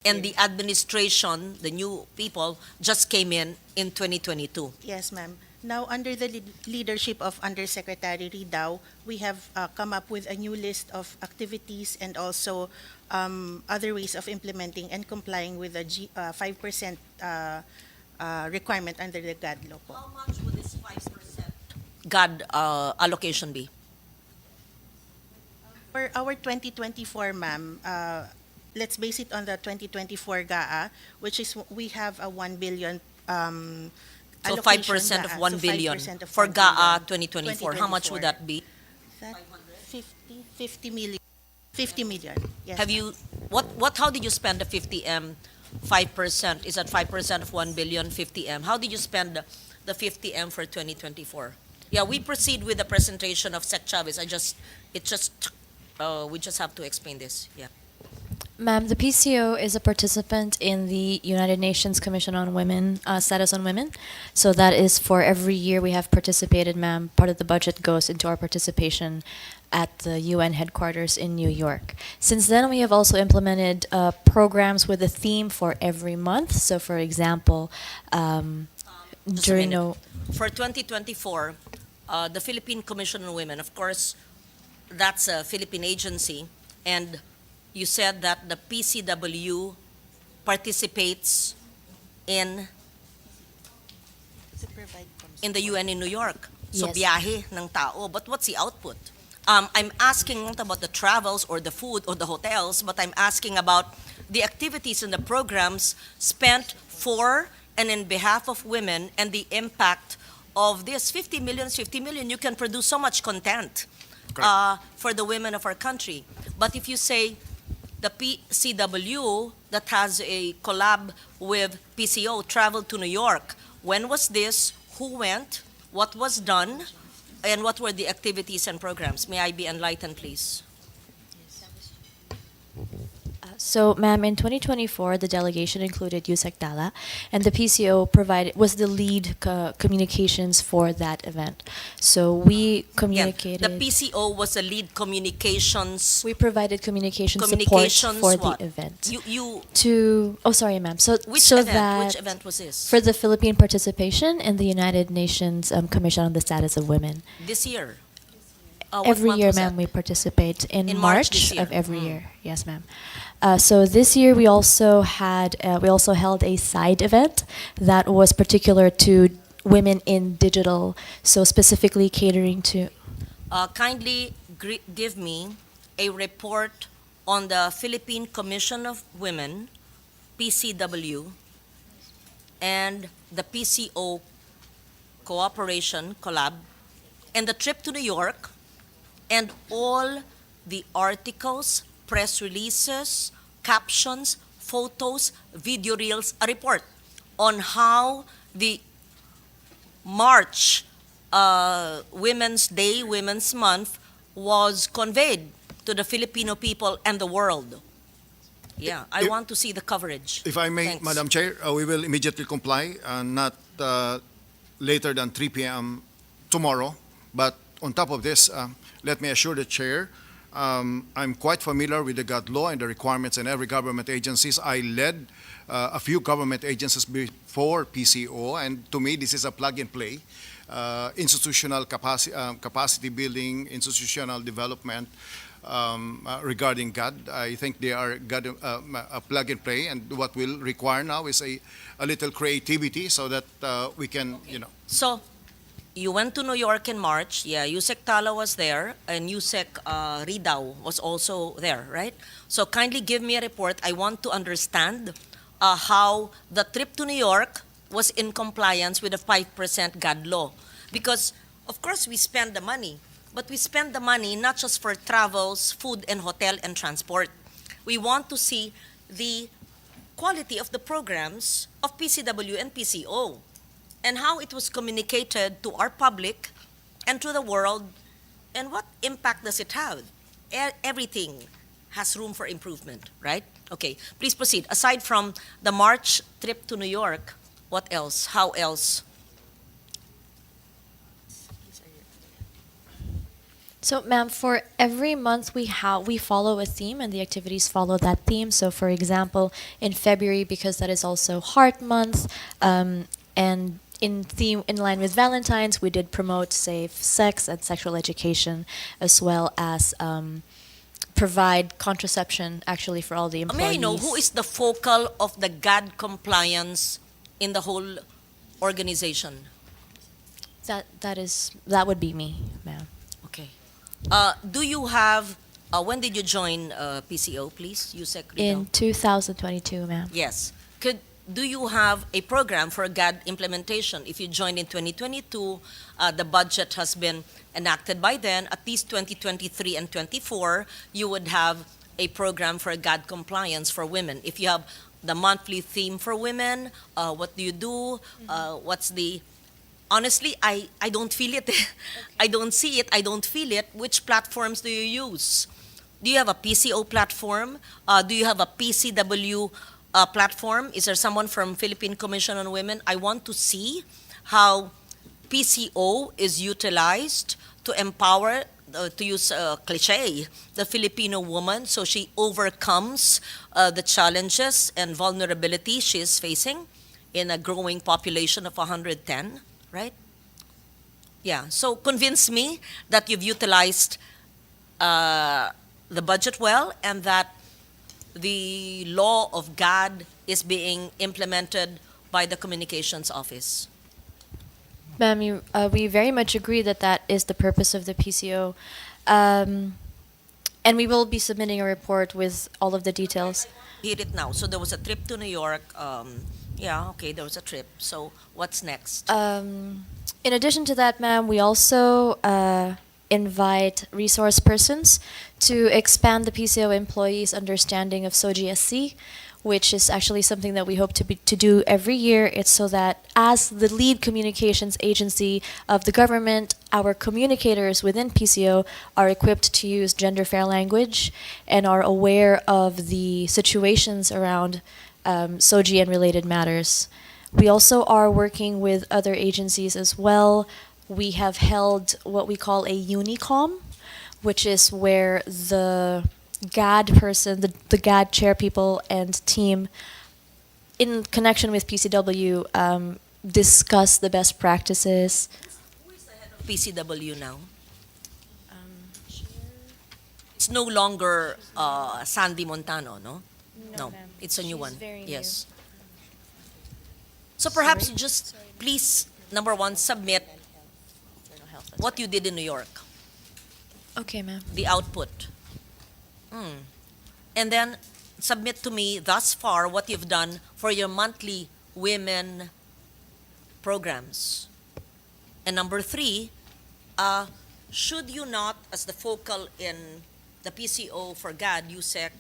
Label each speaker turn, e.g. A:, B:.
A: And the administration, the new people, just came in 2022.
B: Yes, ma'am. Now, under the leadership of Undersecretary Ridao, we have come up with a new list of activities and also other ways of implementing and complying with the 5% requirement under the GAD law po.
A: How much would this 5% GAD allocation be?
B: For our 2024, ma'am, let's base it on the 2024 GAA, which is we have a 1 billion
A: So
B: allocation
A: 5% of
B: GAA.
A: 1
B: So
A: billion
B: 5% of
A: for
B: 1
A: GAA
B: billion,
A: 2024. How much would that be?
B: That 50 million. 50 million. Yes.
A: Have you how did you spend the 50M? 5%, is that 5% of 1 billion, 50M? How did you spend the 50M for 2024? Yeah, we proceed with the presentation of Sec Chavez. We just have to explain this. Yeah.
C: Ma'am, the PCO is a participant in the United Nations Commission on Women, Status on Women. So that is for every year we have participated, ma'am. Part of the budget goes into our participation at the UN headquarters in New York. Since then, we have also implemented programs with a theme for every month. So, for example,
A: Just a
C: during
A: minute. For 2024, the Philippine Commission on Women, of course, that's a Philippine agency, and you said that the PCW participates in the UN in New York. So
C: Yes.
A: biyahe ng tao. But what's the output? I'm asking not about the travels or the food or the hotels, but I'm asking about the activities and the programs spent for and in behalf of women and the impact of this 50 million is 50 million. You can produce so much content for the women of our country. But if you say the PCW that has a collab with PCO traveled to New York, when was this? Who went? What was done? And what were the activities and programs? May I be enlightened, please?
C: So, ma'am, in 2024, the delegation included Yusek Dala, and the PCO was the lead communications for that event. So we
A: Yeah,
C: communicated.
A: the PCO was the lead communications.
C: We provided communication support
A: Communications
C: for
A: what?
C: the event.
A: You
C: Oh, sorry, ma'am. So
A: which
C: so
A: event?
C: that
A: Which event was this?
C: for the Philippine participation in the United Nations Commission on the Status of Women.
A: This year. What
C: Every
A: month
C: year,
A: was that?
C: ma'am, we participate in
A: In March this year.
C: of every year. Yes, ma'am. So this year we also held a side event that was particular to women in digital, so specifically catering to.
A: Kindly give me a report on the Philippine Commission of Women, PCW, and the PCO cooperation collab, and the trip to New York, and all the articles, press releases, captions, photos, video reels, a report on how the March Women's Day, Women's Month was conveyed to the Filipino people and the world. Yeah, I want to see the coverage.
D: If I may,
A: Thanks.
D: Madam Chair, we will immediately comply, not later than 3 p.m. tomorrow. But on top of this, let me assure the Chair, I'm quite familiar with the GAD law and the requirements in every government agencies. I led a few government agencies before PCO, and to me, this is a plug and play. Institutional capacity building, institutional development regarding GAD. I think they are a plug and play, and what will require now is a little creativity so that we can,
A: So, you went to New York in March. Yeah, Yusek Tala was there, and Yusek Ridao was also there, right? So kindly give me a report. I want to understand how the trip to New York was in compliance with the 5% GAD law. Because, of course, we spend the money, but we spend the money not just for travels, food, and hotel and transport. We want to see the quality of the programs of PCW and PCO, and how it was communicated to our public and to the world, and what impact does it have? Everything has room for improvement, right? Okay, please proceed. Aside from the March trip to New York, what else? How else?
C: So, ma'am, for every month we follow a theme, and the activities follow that theme. So, for example, in February, because that is also Heart Month, and in line with Valentine's, we did promote safe sex and sexual education, as well as provide contraception actually for all the employees.
A: May I know who is the focal of the GAD compliance in the whole organization?
C: That would be me, ma'am.
A: Okay. Do you have, when did you join PCO, please? Yusek
C: In
A: Ridao.
C: 2022, ma'am.
A: Yes. Do you have a program for GAD implementation? If you joined in 2022, the budget has been enacted by then. At least 2023 and 24, you would have a program for GAD compliance for women. If you have the monthly theme for women, what do you do? What's the honestly, I don't feel it. I don't see it. I don't feel it. Which platforms do you use? Do you have a PCO platform? Do you have a PCW platform? Is there someone from Philippine Commission on Women? I want to see how PCO is utilized to empower, to use a cliche, the Filipino woman so she overcomes the challenges and vulnerability she is facing in a growing population of 110. Right? Yeah. So convince me that you've utilized the budget well and that the law of GAD is being implemented by the communications office.
C: Ma'am, we very much agree that that is the purpose of the PCO. And we will be submitting a report with all of the details.
A: Hear it now. So there was a trip to New York. Yeah, okay, there was a trip. So what's next?
C: In addition to that, ma'am, we also invite resource persons to expand the PCO employees' understanding of SOGSC, which is actually something that we hope to do every year. It's so that as the lead communications agency of the government, our communicators within PCO are equipped to use gender fair language and are aware of the situations around SOGI and related matters. We also are working with other agencies as well. We have held what we call a Unicom, which is where the GAD person, the GAD chair people and team, in connection with PCW, discuss the best practices.
A: Who is the head of PCW now? It's no longer Sandy Montano, no? No,
C: ma'am.
A: it's a new
C: She's
A: one.
C: very
A: Yes. So perhaps just please, number one, submit what you did in New York,
C: Okay, ma'am.
A: the output. And then submit to me thus far what you've done for your monthly women programs. And number three, should you not, as the focal in the PCO for GAD, USEC,